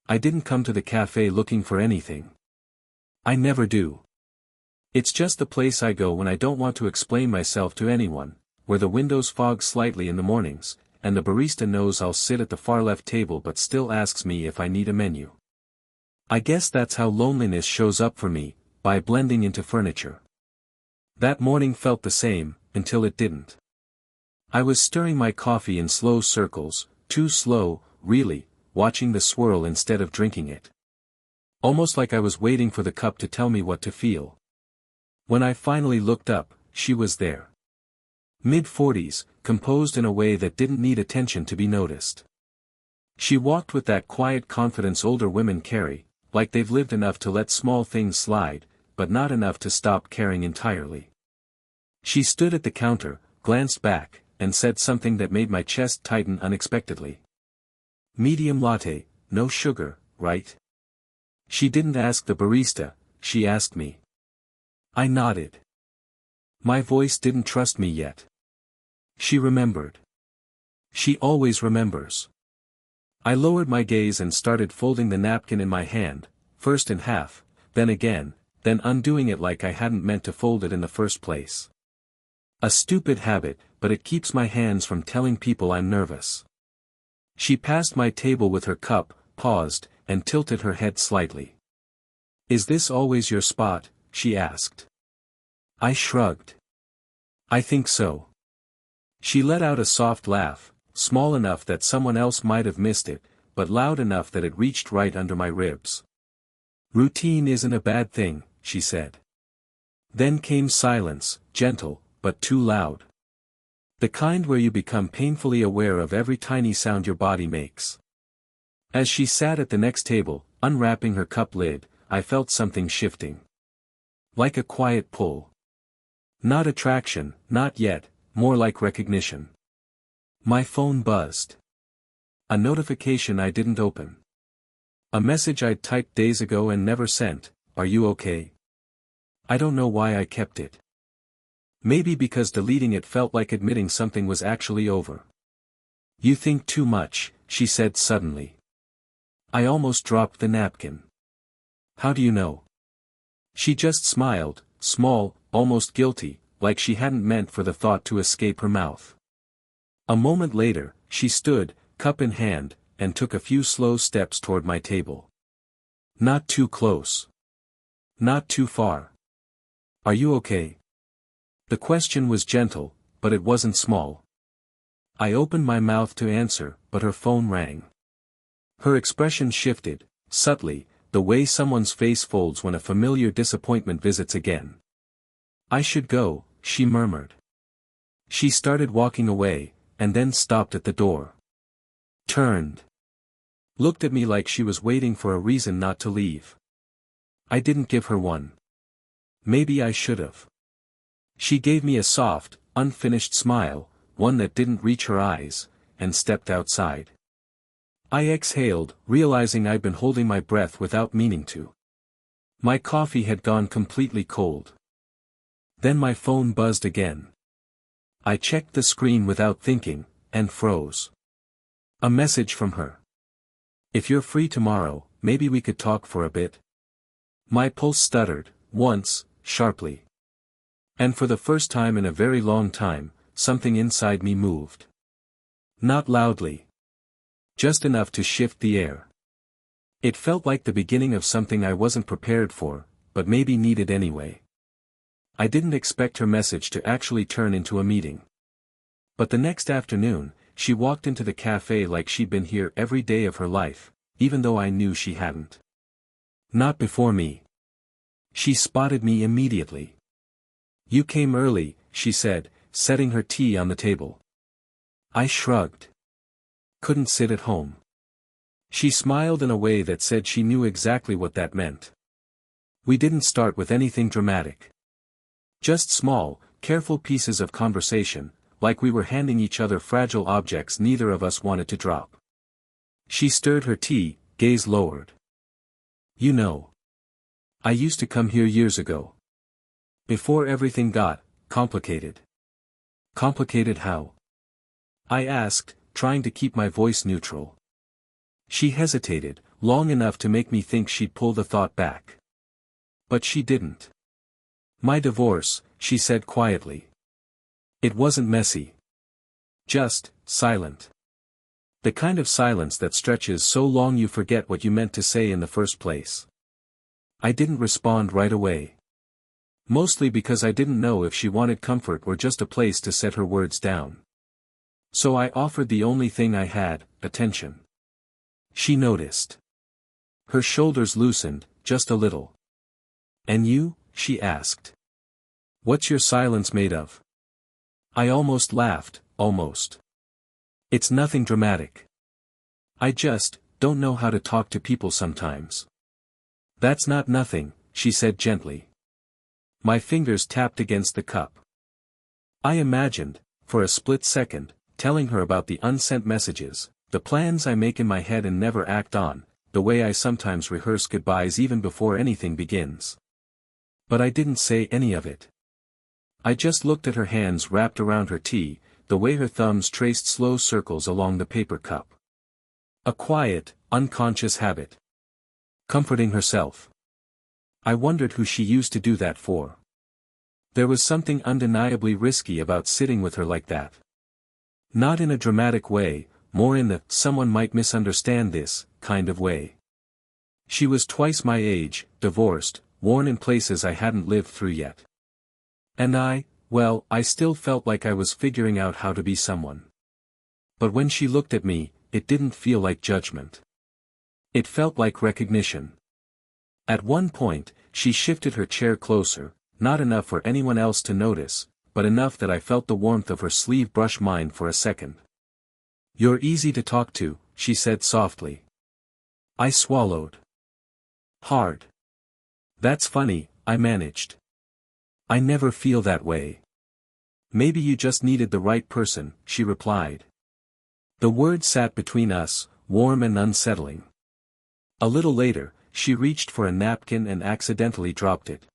I didn't come to the cafe looking for anything. I never do. It's just the place I go when I don't want to explain myself to anyone, where the windows fog slightly in the mornings, and the barista knows I'll sit at the far left table but still asks me if I need a menu. I guess that's how loneliness shows up for me, by blending into furniture. That morning felt the same, until it didn't. I was stirring my coffee in slow circles, too slow, really, watching the swirl instead of drinking it. Almost like I was waiting for the cup to tell me what to feel. When I finally looked up, she was there. Mid-40s, composed in a way that didn't need attention to be noticed. She walked with that quiet confidence older women carry, like they've lived enough to let small things slide, but not enough to stop caring entirely. She stood at the counter, glanced back, and said something that made my chest tighten unexpectedly. Medium latte, no sugar, right? She didn't ask the barista, she asked me. I nodded. My voice didn't trust me yet. She remembered. She always remembers. I lowered my gaze and started folding the napkin in my hand, first in half, then again, then undoing it like I hadn't meant to fold it in the first place. A stupid habit, but it keeps my hands from telling people I'm nervous. She passed my table with her cup, paused, and tilted her head slightly. Is this always your spot? She asked. I shrugged. I think so. She let out a soft laugh, small enough that someone else might have missed it, but loud enough that it reached right under my ribs. Routine isn't a bad thing, she said. Then came silence, gentle, but too loud. The kind where you become painfully aware of every tiny sound your body makes. As she sat at the next table, unwrapping her cup lid, I felt something shifting. Like a quiet pull. Not attraction, not yet, more like recognition. My phone buzzed. A notification I didn't open. A message I'd typed days ago and never sent, "Are you okay?" I don't know why I kept it. Maybe because deleting it felt like admitting something was actually over. You think too much, she said suddenly. I almost dropped the napkin. How do you know? She just smiled, small, almost guilty, like she hadn't meant for the thought to escape her mouth. A moment later, she stood, cup in hand, and took a few slow steps toward my table. Not too close. Not too far. Are you okay? The question was gentle, but it wasn't small. I opened my mouth to answer, but her phone rang. Her expression shifted, subtly, the way someone's face folds when a familiar disappointment visits again. I should go, she murmured. She started walking away, and then stopped at the door. Turned. Looked at me like she was waiting for a reason not to leave. I didn't give her one. Maybe I should've. She gave me a soft, unfinished smile, one that didn't reach her eyes, and stepped outside. I exhaled, realizing I'd been holding my breath without meaning to. My coffee had gone completely cold. Then my phone buzzed again. I checked the screen without thinking, and froze. A message from her. If you're free tomorrow, maybe we could talk for a bit. My pulse stuttered, once, sharply. And for the first time in a very long time, something inside me moved. Not loudly. Just enough to shift the air. It felt like the beginning of something I wasn't prepared for, but maybe needed anyway. I didn't expect her message to actually turn into a meeting. But the next afternoon, she walked into the cafe like she'd been here every day of her life, even though I knew she hadn't. Not before me. She spotted me immediately. You came early, she said, setting her tea on the table. I shrugged. Couldn't sit at home. She smiled in a way that said she knew exactly what that meant. We didn't start with anything dramatic. Just small, careful pieces of conversation, like we were handing each other fragile objects neither of us wanted to drop. She stirred her tea, gaze lowered. You know. I used to come here years ago. Before everything got complicated. Complicated how? I asked, trying to keep my voice neutral. She hesitated, long enough to make me think she'd pull the thought back. But she didn't. My divorce, she said quietly. It wasn't messy. Just, silent. The kind of silence that stretches so long you forget what you meant to say in the first place. I didn't respond right away. Mostly because I didn't know if she wanted comfort or just a place to set her words down. So I offered the only thing I had, attention. She noticed. Her shoulders loosened, just a little. And you? She asked. What's your silence made of? I almost laughed, almost. It's nothing dramatic. I just don't know how to talk to people sometimes. That's not nothing, she said gently. My fingers tapped against the cup. I imagined, for a split second, telling her about the unsent messages, the plans I make in my head and never act on, the way I sometimes rehearse goodbyes even before anything begins. But I didn't say any of it. I just looked at her hands wrapped around her tea, the way her thumbs traced slow circles along the paper cup. A quiet, unconscious habit. Comforting herself. I wondered who she used to do that for. There was something undeniably risky about sitting with her like that. Not in a dramatic way, more in the someone might misunderstand this kind of way. She was twice my age, divorced, worn in places I hadn't lived through yet. And I still felt like I was figuring out how to be someone. But when she looked at me, it didn't feel like judgment. It felt like recognition. At one point, she shifted her chair closer, not enough for anyone else to notice, but enough that I felt the warmth of her sleeve brush mine for a second. You're easy to talk to, she said softly. I swallowed. Hard. That's funny, I managed. I never feel that way. Maybe you just needed the right person, she replied. The word sat between us, warm and unsettling. A little later, she reached for a napkin and accidentally dropped it.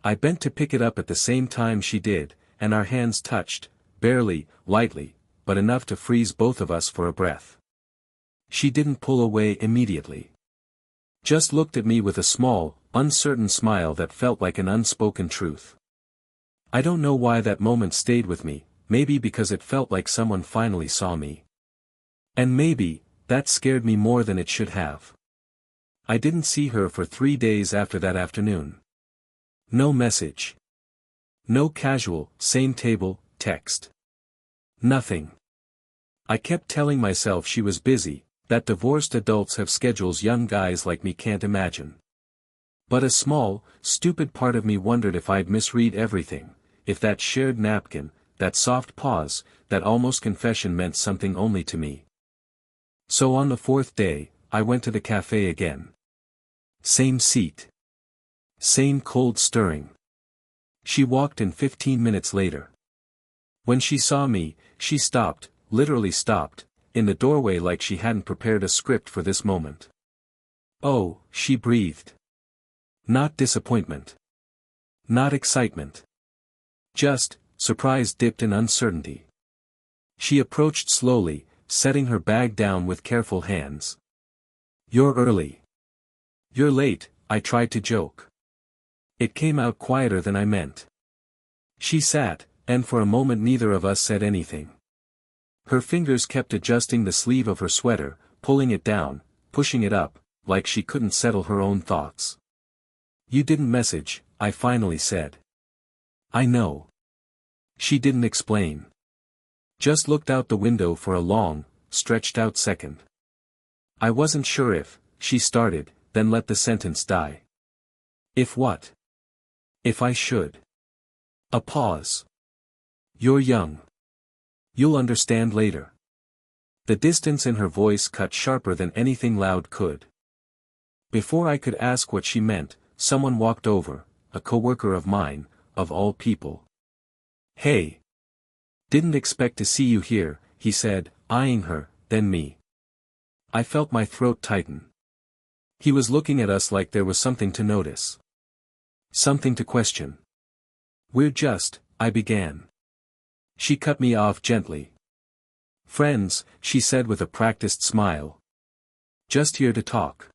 I bent to pick it up at the same time she did, and our hands touched, barely, lightly, but enough to freeze both of us for a breath. She didn't pull away immediately. Just looked at me with a small, uncertain smile that felt like an unspoken truth. I don't know why that moment stayed with me, maybe because it felt like someone finally saw me. And maybe, that scared me more than it should have. I didn't see her for 3 days after that afternoon. No message. No casual, same table, text. Nothing. I kept telling myself she was busy, that divorced adults have schedules young guys like me can't imagine. But a small, stupid part of me wondered if I'd misread everything, if that shared napkin, that soft pause, that almost confession meant something only to me. So on the 4th day, I went to the cafe again. Same seat. Same cold stirring. She walked in 15 minutes later. When she saw me, she stopped, literally stopped, in the doorway like she hadn't prepared a script for this moment. Oh, she breathed. Not disappointment. Not excitement. Just, surprise dipped in uncertainty. She approached slowly, setting her bag down with careful hands. You're early. You're late, I tried to joke. It came out quieter than I meant. She sat, and for a moment neither of us said anything. Her fingers kept adjusting the sleeve of her sweater, pulling it down, pushing it up, like she couldn't settle her own thoughts. You didn't message, I finally said. I know. She didn't explain. Just looked out the window for a long, stretched out second. I wasn't sure if, she started, then let the sentence die. If what? If I should. A pause. You're young. You'll understand later. The distance in her voice cut sharper than anything loud could. Before I could ask what she meant, someone walked over, a coworker of mine, of all people. Hey. Didn't expect to see you here, he said, eyeing her, then me. I felt my throat tighten. He was looking at us like there was something to notice. Something to question. We're just, I began. She cut me off gently. Friends, she said with a practiced smile. Just here to talk.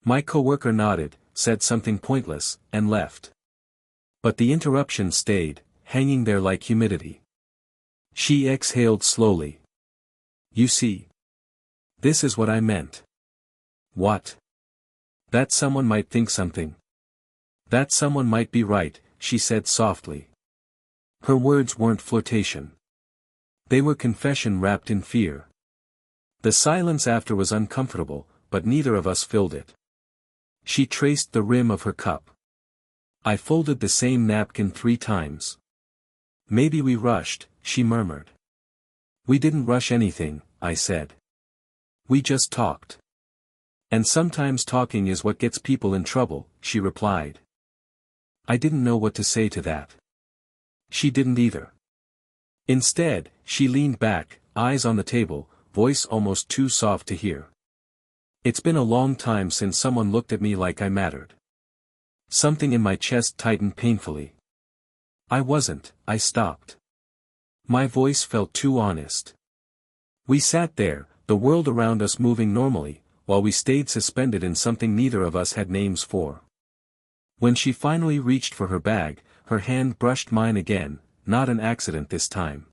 My coworker nodded, said something pointless, and left. But the interruption stayed, hanging there like humidity. She exhaled slowly. You see. This is what I meant. What? That someone might think something. That someone might be right, she said softly. Her words weren't flirtation. They were confession wrapped in fear. The silence after was uncomfortable, but neither of us filled it. She traced the rim of her cup. I folded the same napkin 3 times. Maybe we rushed, she murmured. We didn't rush anything, I said. We just talked. And sometimes talking is what gets people in trouble, she replied. I didn't know what to say to that. She didn't either. Instead, she leaned back, eyes on the table, voice almost too soft to hear. It's been a long time since someone looked at me like I mattered. Something in my chest tightened painfully. I stopped. My voice felt too honest. We sat there, the world around us moving normally, while we stayed suspended in something neither of us had names for. When she finally reached for her bag, her hand brushed mine again, not an accident this time.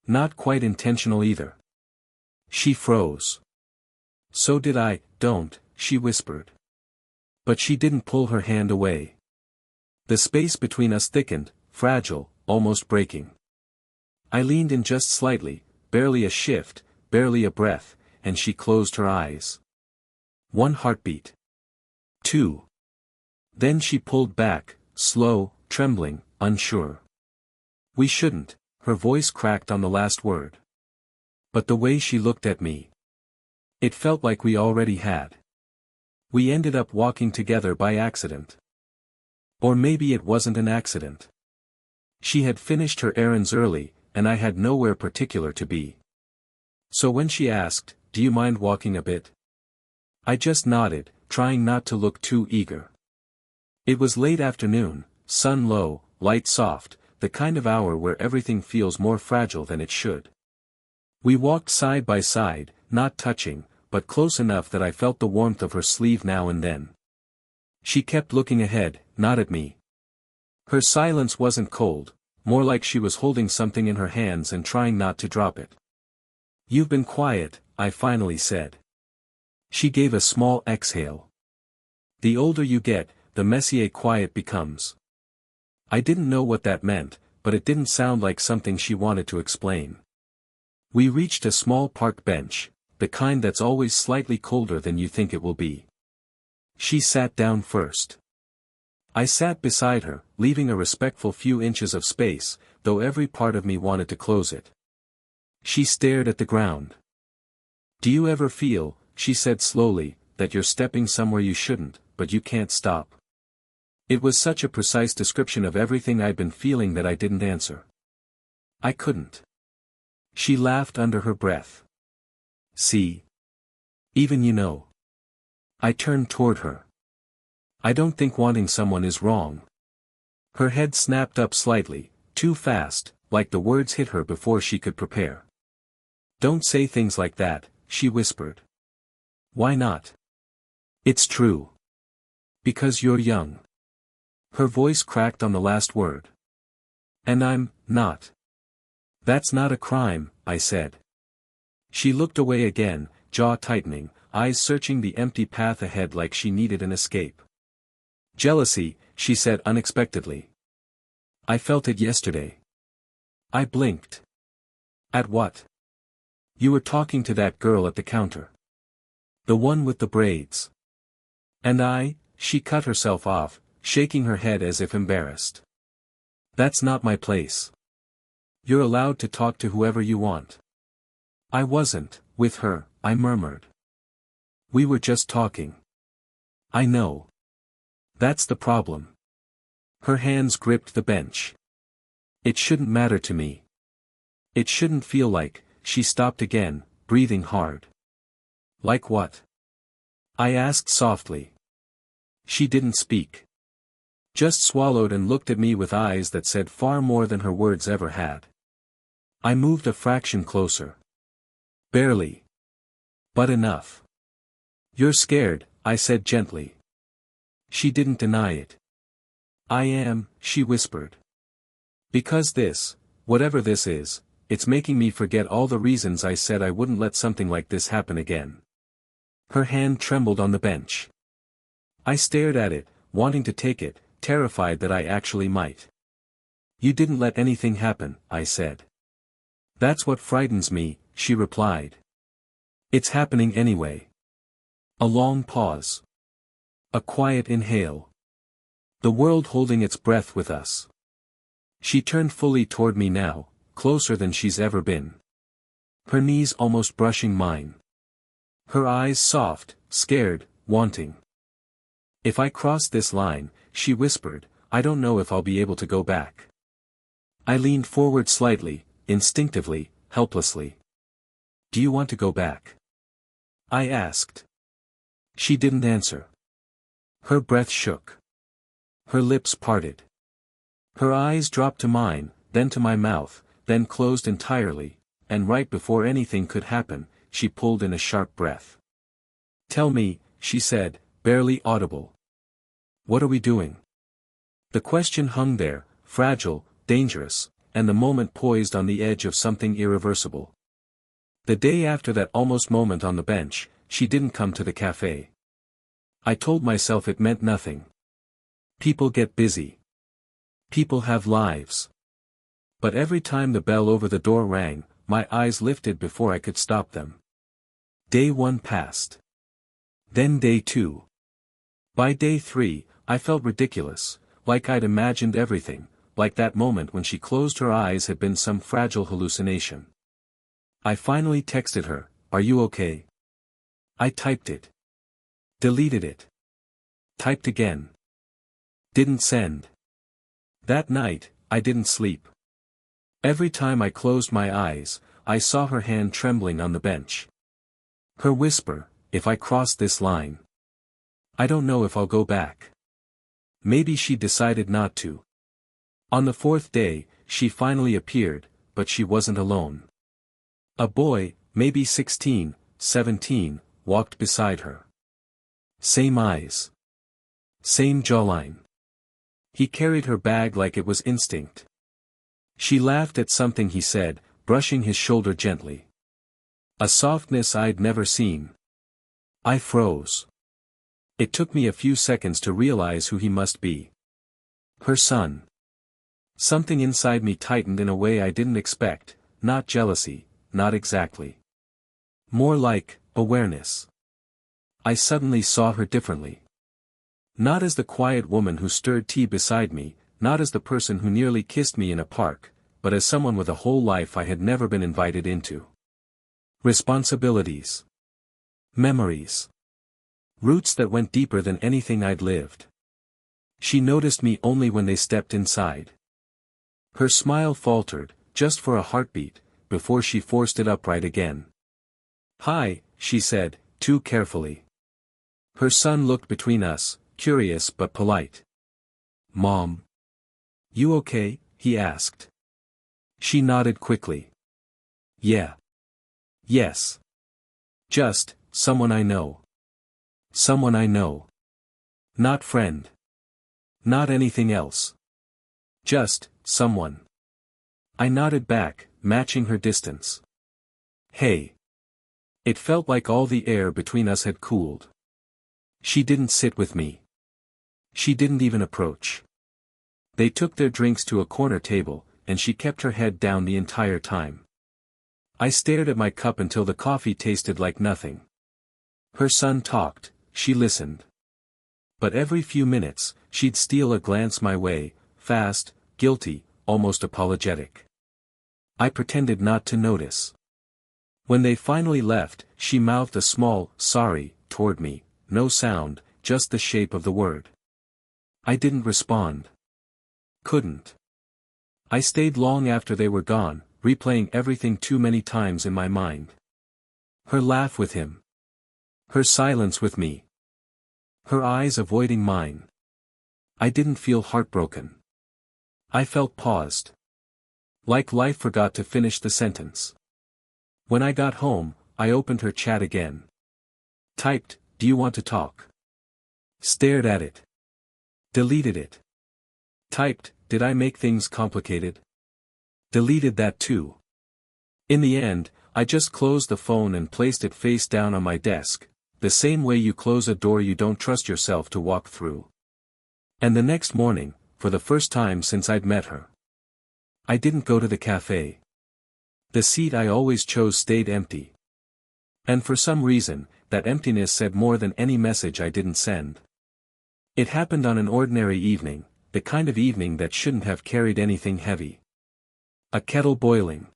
Not quite intentional either. She froze. So did I. Don't, she whispered. But she didn't pull her hand away. The space between us thickened, fragile, almost breaking. I leaned in just slightly, barely a shift, barely a breath, and she closed her eyes. 1 heartbeat. 2. Then she pulled back, slow, trembling, unsure. We shouldn't, her voice cracked on the last word. But the way she looked at me. It felt like we already had. We ended up walking together by accident. Or maybe it wasn't an accident. She had finished her errands early, and I had nowhere particular to be. So when she asked, "Do you mind walking a bit?" I just nodded, trying not to look too eager. It was late afternoon, sun low, light soft, the kind of hour where everything feels more fragile than it should. We walked side by side, not touching, but close enough that I felt the warmth of her sleeve now and then. She kept looking ahead, not at me. Her silence wasn't cold, more like she was holding something in her hands and trying not to drop it. "You've been quiet," I finally said. She gave a small exhale. "The older you get, the messier quiet becomes." I didn't know what that meant, but it didn't sound like something she wanted to explain. We reached a small park bench, the kind that's always slightly colder than you think it will be. She sat down first. I sat beside her, leaving a respectful few inches of space, though every part of me wanted to close it. She stared at the ground. "Do you ever feel," she said slowly, "that you're stepping somewhere you shouldn't, but you can't stop?" It was such a precise description of everything I'd been feeling that I didn't answer. I couldn't. She laughed under her breath. "See? Even you know." I turned toward her. "I don't think wanting someone is wrong." Her head snapped up slightly, too fast, like the words hit her before she could prepare. "Don't say things like that," she whispered. "Why not?" "It's true. Because you're young." Her voice cracked on the last word. "And I'm not." "That's not a crime," I said. She looked away again, jaw tightening, eyes searching the empty path ahead like she needed an escape. "Jealousy," she said unexpectedly. "I felt it yesterday." I blinked. "At what?" "You were talking to that girl at the counter. The one with the braids." "And she cut herself off, shaking her head as if embarrassed. "That's not my place. You're allowed to talk to whoever you want." "I wasn't, with her," I murmured. "We were just talking." "I know. That's the problem." Her hands gripped the bench. "It shouldn't matter to me. It shouldn't feel like," she stopped again, breathing hard. "Like what?" I asked softly. She didn't speak. Just swallowed and looked at me with eyes that said far more than her words ever had. I moved a fraction closer. "Barely. But enough." You're scared, I said gently. She didn't deny it. I am, she whispered. Because this, whatever this is, it's making me forget all the reasons I said I wouldn't let something like this happen again. Her hand trembled on the bench. I stared at it, wanting to take it, terrified that I actually might. You didn't let anything happen, I said. That's what frightens me, she replied. It's happening anyway. A long pause. A quiet inhale. The world holding its breath with us. She turned fully toward me now, closer than she's ever been. Her knees almost brushing mine. Her eyes soft, scared, wanting. If I cross this line, she whispered, I don't know if I'll be able to go back. I leaned forward slightly, instinctively, helplessly. Do you want to go back? I asked. She didn't answer. Her breath shook. Her lips parted. Her eyes dropped to mine, then to my mouth, then closed entirely, and right before anything could happen, she pulled in a sharp breath. Tell me, she said, barely audible. What are we doing? The question hung there, fragile, dangerous, and the moment poised on the edge of something irreversible. The day after that almost moment on the bench, she didn't come to the cafe. I told myself it meant nothing. People get busy. People have lives. But every time the bell over the door rang, my eyes lifted before I could stop them. Day 1 passed. Then day 2. By day 3, I felt ridiculous, like I'd imagined everything, like that moment when she closed her eyes had been some fragile hallucination. I finally texted her, are you okay? I typed it. Deleted it. Typed again. Didn't send. That night, I didn't sleep. Every time I closed my eyes, I saw her hand trembling on the bench. Her whisper, if I cross this line. I don't know if I'll go back. Maybe she decided not to. On the 4th day, she finally appeared, but she wasn't alone. A boy, maybe 16, 17, walked beside her. Same eyes. Same jawline. He carried her bag like it was instinct. She laughed at something he said, brushing his shoulder gently. A softness I'd never seen. I froze. It took me a few seconds to realize who he must be. Her son. Something inside me tightened in a way I didn't expect, not jealousy, not exactly. More like, awareness. I suddenly saw her differently. Not as the quiet woman who stirred tea beside me, not as the person who nearly kissed me in a park, but as someone with a whole life I had never been invited into. Responsibilities. Memories. Roots that went deeper than anything I'd lived. She noticed me only when they stepped inside. Her smile faltered, just for a heartbeat, before she forced it upright again. Hi, she said, too carefully. Her son looked between us, curious but polite. Mom. You okay? He asked. She nodded quickly. Yeah. Yes. Just, someone I know. Someone I know. Not friend. Not anything else. Just, someone. I nodded back, matching her distance. Hey. It felt like all the air between us had cooled. She didn't sit with me. She didn't even approach. They took their drinks to a corner table, and she kept her head down the entire time. I stared at my cup until the coffee tasted like nothing. Her son talked, she listened. But every few minutes, she'd steal a glance my way, fast, guilty, almost apologetic. I pretended not to notice. When they finally left, she mouthed a small, sorry, toward me, no sound, just the shape of the word. I didn't respond. Couldn't. I stayed long after they were gone, replaying everything too many times in my mind. Her laugh with him. Her silence with me. Her eyes avoiding mine. I didn't feel heartbroken. I felt paused. Like life forgot to finish the sentence. When I got home, I opened her chat again. Typed, do you want to talk? Stared at it. Deleted it. Typed, did I make things complicated? Deleted that too. In the end, I just closed the phone and placed it face down on my desk, the same way you close a door you don't trust yourself to walk through. And the next morning, for the first time since I'd met her, I didn't go to the cafe. The seat I always chose stayed empty. And for some reason, that emptiness said more than any message I didn't send. It happened on an ordinary evening, the kind of evening that shouldn't have carried anything heavy. A kettle boiling.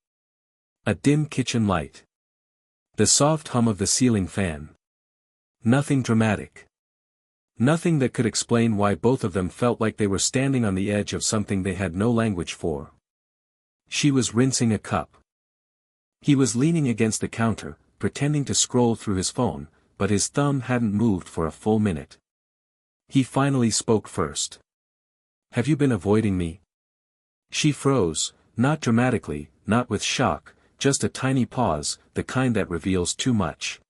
A dim kitchen light. The soft hum of the ceiling fan. Nothing dramatic. Nothing that could explain why both of them felt like they were standing on the edge of something they had no language for. She was rinsing a cup. He was leaning against the counter, pretending to scroll through his phone, but his thumb hadn't moved for a full minute. He finally spoke first. Have you been avoiding me? She froze, not dramatically, not with shock, just a tiny pause, the kind that reveals too much.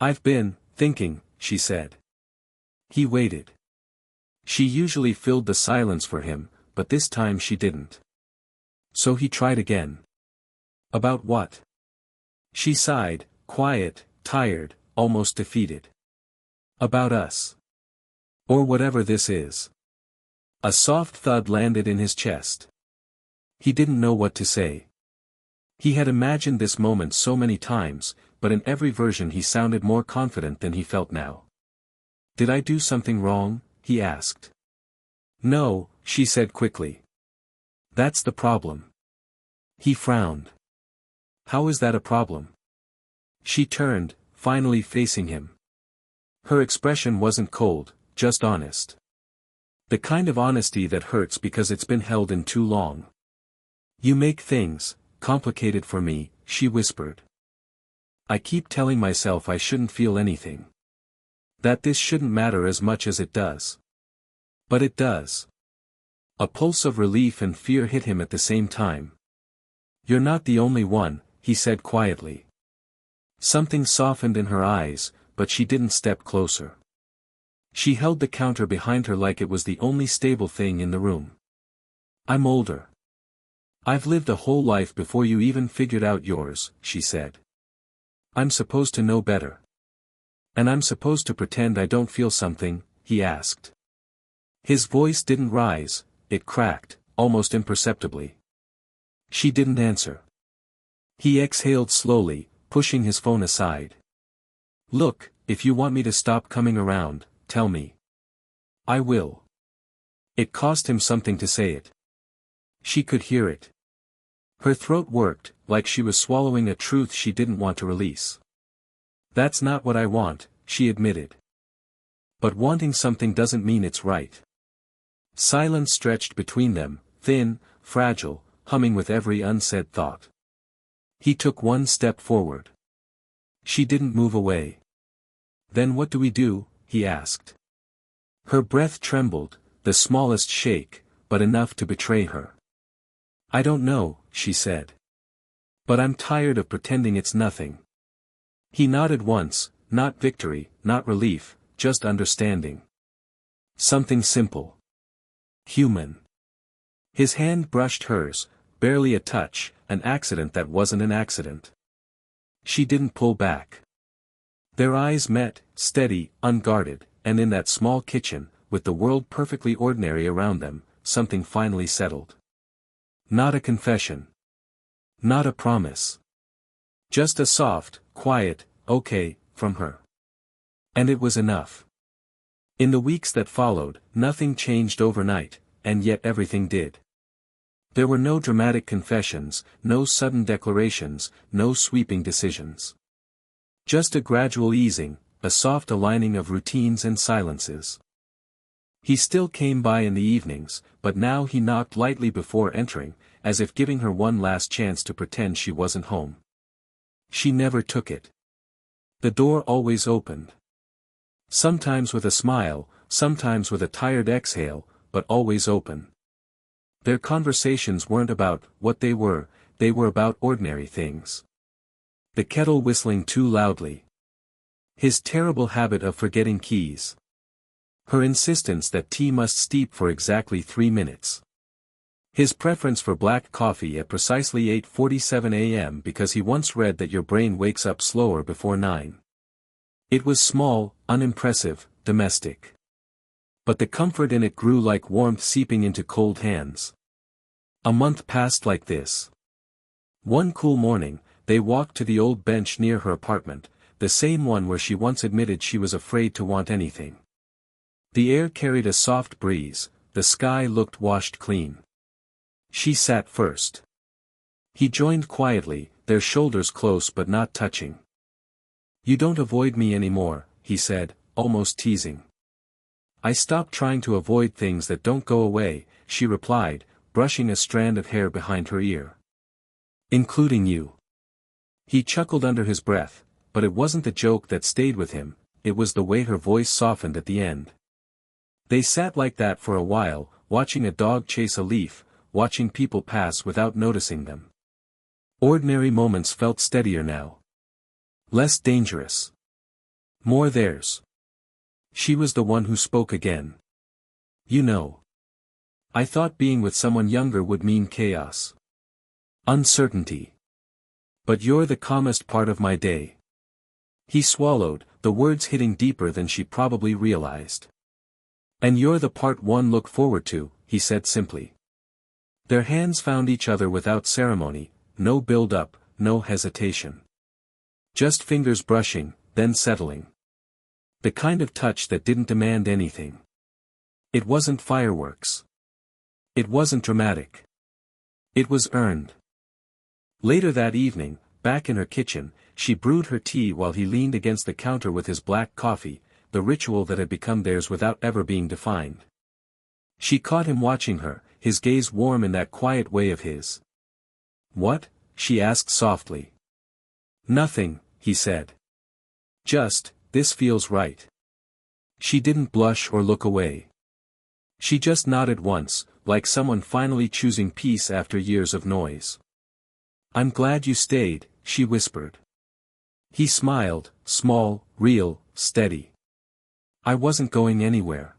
I've been thinking, she said. He waited. She usually filled the silence for him, but this time she didn't. So he tried again. About what? She sighed, quiet, tired, almost defeated. About us. Or whatever this is. A soft thud landed in his chest. He didn't know what to say. He had imagined this moment so many times, but in every version he sounded more confident than he felt now. Did I do something wrong? He asked. No, she said quickly. That's the problem. He frowned. How is that a problem? She turned, finally facing him. Her expression wasn't cold, just honest. The kind of honesty that hurts because it's been held in too long. You make things complicated for me, she whispered. I keep telling myself I shouldn't feel anything. That this shouldn't matter as much as it does. But it does. A pulse of relief and fear hit him at the same time. You're not the only one, he said quietly. Something softened in her eyes, but she didn't step closer. She held the counter behind her like it was the only stable thing in the room. I'm older. I've lived a whole life before you even figured out yours, she said. I'm supposed to know better. And I'm supposed to pretend I don't feel something, he asked. His voice didn't rise, it cracked, almost imperceptibly. She didn't answer. He exhaled slowly, pushing his phone aside. Look, if you want me to stop coming around, tell me. I will. It cost him something to say it. She could hear it. Her throat worked, like she was swallowing a truth she didn't want to release. That's not what I want, she admitted. But wanting something doesn't mean it's right. Silence stretched between them, thin, fragile, humming with every unsaid thought. He took one step forward. She didn't move away. Then what do we do? He asked. Her breath trembled, the smallest shake, but enough to betray her. I don't know, she said. But I'm tired of pretending it's nothing. He nodded once, not victory, not relief, just understanding. Something simple. Human. His hand brushed hers, barely a touch, an accident that wasn't an accident. She didn't pull back. Their eyes met, steady, unguarded, and in that small kitchen, with the world perfectly ordinary around them, something finally settled. Not a confession. Not a promise. Just a soft, quiet, okay, from her. And it was enough. In the weeks that followed, nothing changed overnight, and yet everything did. There were no dramatic confessions, no sudden declarations, no sweeping decisions. Just a gradual easing, a soft aligning of routines and silences. He still came by in the evenings, but now he knocked lightly before entering, as if giving her one last chance to pretend she wasn't home. She never took it. The door always opened. Sometimes with a smile, sometimes with a tired exhale, but always open. Their conversations weren't about what they were about ordinary things. The kettle whistling too loudly. His terrible habit of forgetting keys. Her insistence that tea must steep for exactly 3 minutes. His preference for black coffee at precisely 8:47 a.m. because he once read that your brain wakes up slower before 9. It was small, unimpressive, domestic. But the comfort in it grew like warmth seeping into cold hands. A month passed like this. One cool morning, they walked to the old bench near her apartment, the same one where she once admitted she was afraid to want anything. The air carried a soft breeze, the sky looked washed clean. She sat first. He joined quietly, their shoulders close but not touching. "You don't avoid me anymore," he said, almost teasing. "I stopped trying to avoid things that don't go away," she replied, brushing a strand of hair behind her ear. "Including you." He chuckled under his breath, but it wasn't the joke that stayed with him, it was the way her voice softened at the end. They sat like that for a while, watching a dog chase a leaf, watching people pass without noticing them. Ordinary moments felt steadier now. Less dangerous. More theirs. She was the one who spoke again. "You know. I thought being with someone younger would mean chaos. Uncertainty. But you're the calmest part of my day." He swallowed, the words hitting deeper than she probably realized. "And you're the part one look forward to," he said simply. Their hands found each other without ceremony, no build-up, no hesitation. Just fingers brushing, then settling. The kind of touch that didn't demand anything. It wasn't fireworks. It wasn't dramatic. It was earned. Later that evening, back in her kitchen, she brewed her tea while he leaned against the counter with his black coffee, the ritual that had become theirs without ever being defined. She caught him watching her, his gaze warm in that quiet way of his. "What?" she asked softly. "Nothing," he said. "Just, this feels right." She didn't blush or look away. She just nodded once, like someone finally choosing peace after years of noise. "I'm glad you stayed," she whispered. He smiled, small, real, steady. "I wasn't going anywhere."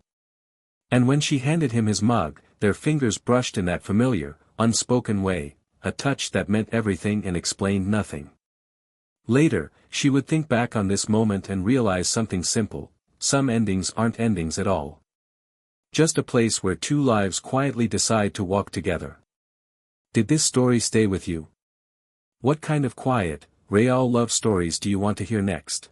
And when she handed him his mug, their fingers brushed in that familiar, unspoken way, a touch that meant everything and explained nothing. Later, she would think back on this moment and realize something simple: some endings aren't endings at all. Just a place where two lives quietly decide to walk together. Did this story stay with you? What kind of quiet, real love stories do you want to hear next?